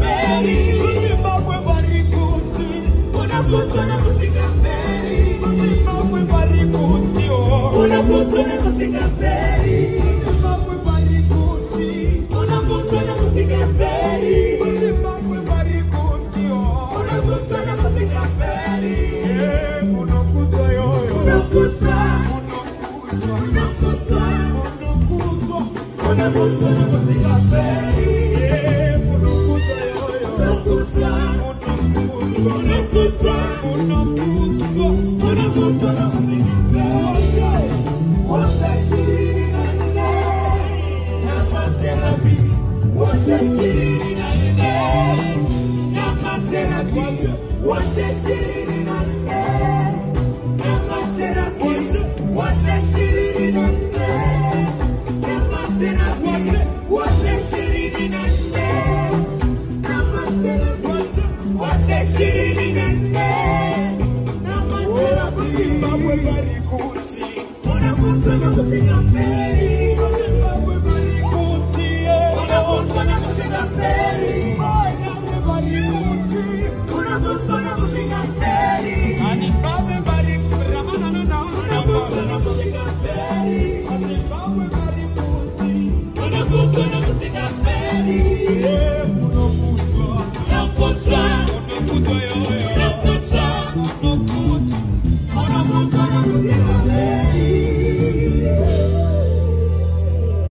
Mary. Zimbabwe barikuti. Unaguswa na muzika Mary. Zimbabwe barikuti. Unaguswa na muzika Mary. Zimbabwe barikuti. Unaguswa na muzika Mary. Zimbabwe barikuti. Unaguswa na muzika Mary. Unaguswa yoyo. Unaguswa. Unaguswa na muzika Mary. Unaguswa na muzika